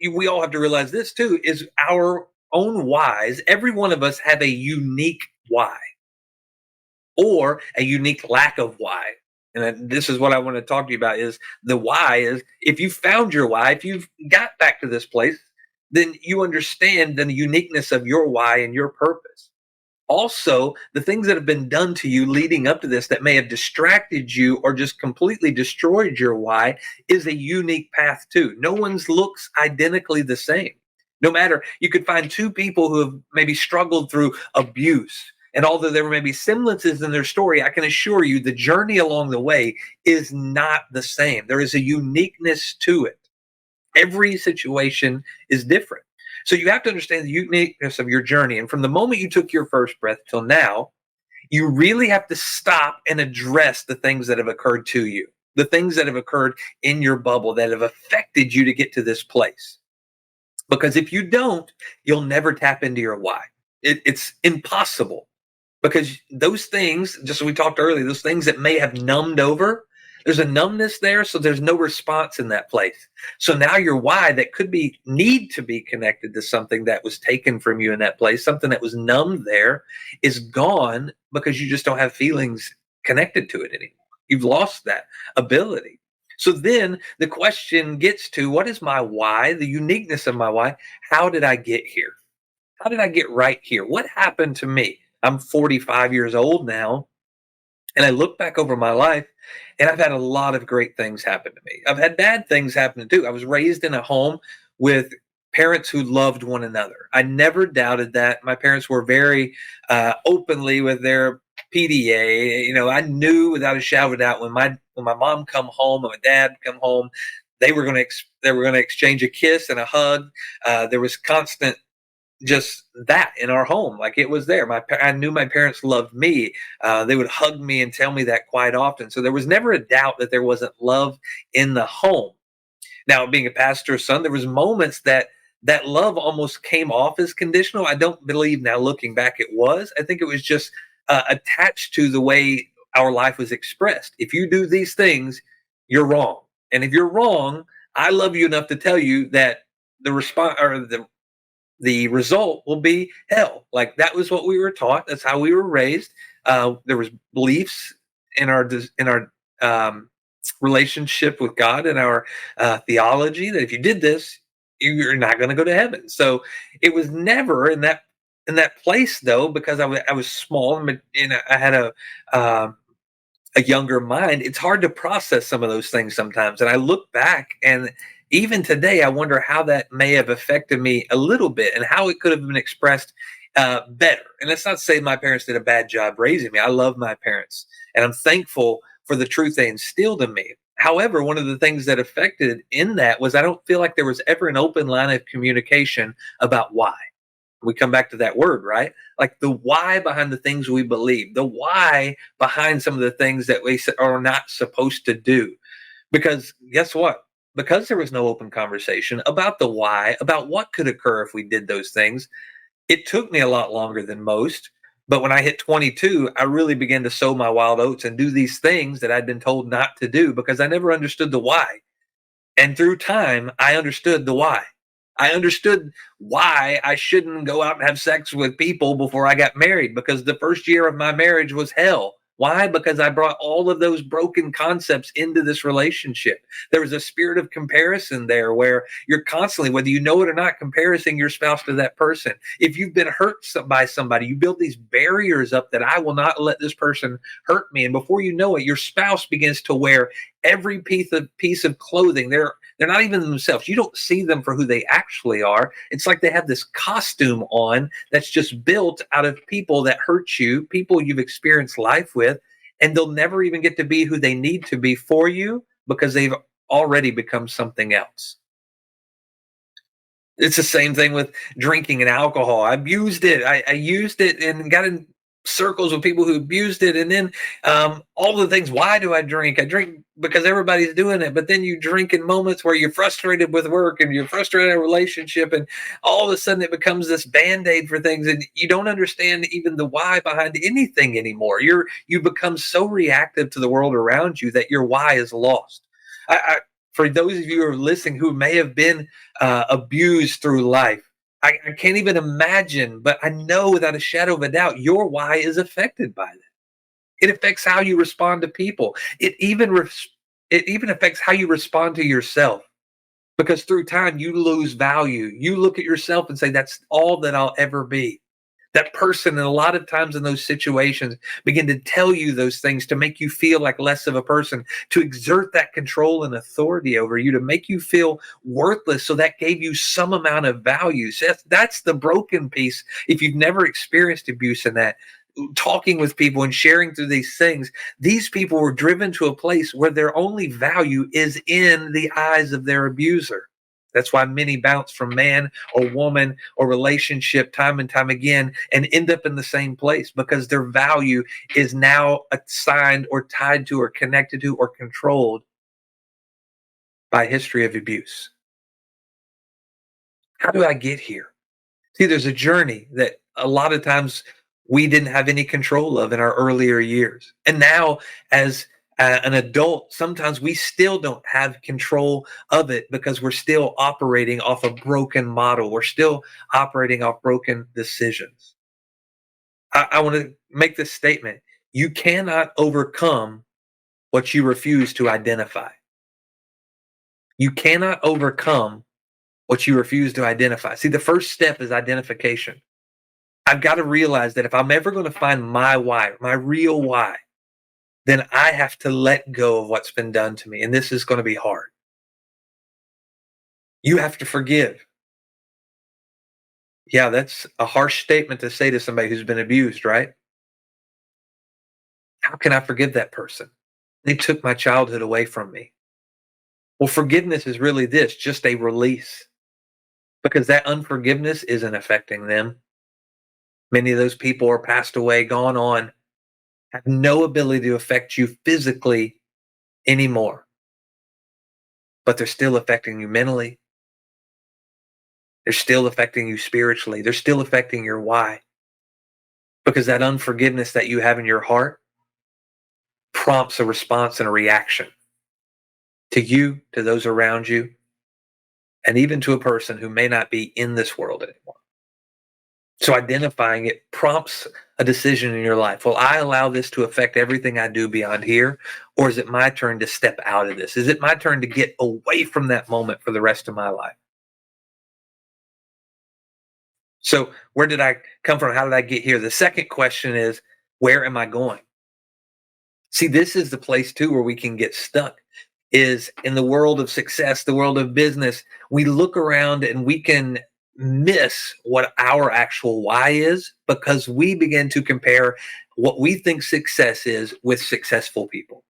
we all have to realize this too, is our own whys. Every one of us have a unique why or a unique lack of why. And this is what I want to talk to you about is the why is if you found your why, if you've got back to this place, then you understand the uniqueness of your why and your purpose. Also, the things that have been done to you leading up to this that may have distracted you or just completely destroyed your why is a unique path too. No one's looks identically the same. No matter, you could find two people who have maybe struggled through abuse. And although there may be semblances in their story, I can assure you the journey along the way is not the same. There is a uniqueness to it. Every situation is different. So you have to understand the uniqueness of your journey. And from the moment you took your first breath till now, you really have to stop and address the things that have occurred to you, the things that have occurred in your bubble that have affected you to get to this place. Because if you don't, you'll never tap into your why. It's impossible because those things, just as we talked earlier, those things that may have numbed over, there's a numbness there, so there's no response in that place. So now your why that could be need to be connected to something that was taken from you in that place, something that was numbed there, is gone because you just don't have feelings connected to it anymore. You've lost that ability. So then the question gets to what is my why, the uniqueness of my why? How did I get here? How did I get right here? What happened to me? I'm 45 years old now. And I look back over my life and I've had a lot of great things happen to me. I've had bad things happen too. I was raised in a home with parents who loved one another. I never doubted that. My parents were very openly with their PDA. You know, I knew without a shadow of a doubt when my mom come home and my dad come home, they were going to exchange a kiss and a hug. There was constant just that in our home, like it was there. I knew my parents loved me. They would hug me and tell me that quite often. So there was never a doubt that there wasn't love in the home. Now, being a pastor's son, there was moments that love almost came off as conditional. I don't believe now, looking back, it was. I think it was just attached to the way our life was expressed. If you do these things, you're wrong, and if you're wrong, I love you enough to tell you that the response or the result will be hell. Like that was what we were taught. That's how we were raised. There was beliefs in our relationship with God and our theology that if you did this, you're not going to go to heaven. So it was never in that place though, because I was small and I had a younger mind. It's hard to process some of those things sometimes. And I look back and even today, I wonder how that may have affected me a little bit and how it could have been expressed better. And let's not say my parents did a bad job raising me. I love my parents and I'm thankful for the truth they instilled in me. However, one of the things that affected in that was I don't feel like there was ever an open line of communication about why. We come back to that word, right? Like the why behind the things we believe, the why behind some of the things that we are not supposed to do. Because guess what? Because there was no open conversation about the why, about what could occur if we did those things, it took me a lot longer than most. But when I hit 22, I really began to sow my wild oats and do these things that I'd been told not to do because I never understood the why. And through time, I understood the why. I understood why I shouldn't go out and have sex with people before I got married because the first year of my marriage was hell. Why? Because I brought all of those broken concepts into this relationship. There was a spirit of comparison there where you're constantly, whether you know it or not, comparing your spouse to that person. If you've been hurt by somebody, you build these barriers up that I will not let this person hurt me. And before you know it, your spouse begins to wear every piece of clothing. They're not even themselves. You don't see them for who they actually are. It's like they have this costume on that's just built out of people that hurt you, people you've experienced life with, and they'll never even get to be who they need to be for you because they've already become something else. It's the same thing with drinking and alcohol. I abused it. I used it and got in circles with people who abused it. And then all the things, why do I drink? I drink because everybody's doing it. But then you drink in moments where you're frustrated with work and you're frustrated in a relationship. And all of a sudden it becomes this band-aid for things. And you don't understand even the why behind anything anymore. You become so reactive to the world around you that your why is lost. For those of you who are listening who may have been abused through life, I can't even imagine, but I know without a shadow of a doubt, your why is affected by that. It affects how you respond to people. It even affects how you respond to yourself. Because through time, you lose value. You look at yourself and say, that's all that I'll ever be. That person, and a lot of times in those situations, begin to tell you those things to make you feel like less of a person, to exert that control and authority over you, to make you feel worthless. So that gave you some amount of value. So that's the broken piece. If you've never experienced abuse in that, talking with people and sharing through these things, these people were driven to a place where their only value is in the eyes of their abuser. That's why many bounce from man or woman or relationship time and time again and end up in the same place because their value is now assigned or tied to or connected to or controlled by history of abuse. How do I get here? See, there's a journey that a lot of times we didn't have any control of in our earlier years. And now, as an adult, sometimes we still don't have control of it because we're still operating off a broken model. We're still operating off broken decisions. I want to make this statement. You cannot overcome what you refuse to identify. You cannot overcome what you refuse to identify. See, the first step is identification. I've got to realize that if I'm ever going to find my why, my real why, then I have to let go of what's been done to me. And this is going to be hard. You have to forgive. Yeah, that's a harsh statement to say to somebody who's been abused, right? How can I forgive that person? They took my childhood away from me. Well, forgiveness is really this, just a release, because that unforgiveness isn't affecting them. Many of those people are passed away, gone on, have no ability to affect you physically anymore, but they're still affecting you mentally. They're still affecting you spiritually. They're still affecting your why, because that unforgiveness that you have in your heart prompts a response and a reaction to you, to those around you, and even to a person who may not be in this world anymore. So identifying it prompts a decision in your life. Will I allow this to affect everything I do beyond here? Or is it my turn to step out of this? Is it my turn to get away from that moment for the rest of my life? So where did I come from? How did I get here? The second question is, where am I going? See, this is the place too where we can get stuck, is in the world of success, the world of business. We look around and we can miss what our actual why is because we begin to compare what we think success is with successful people.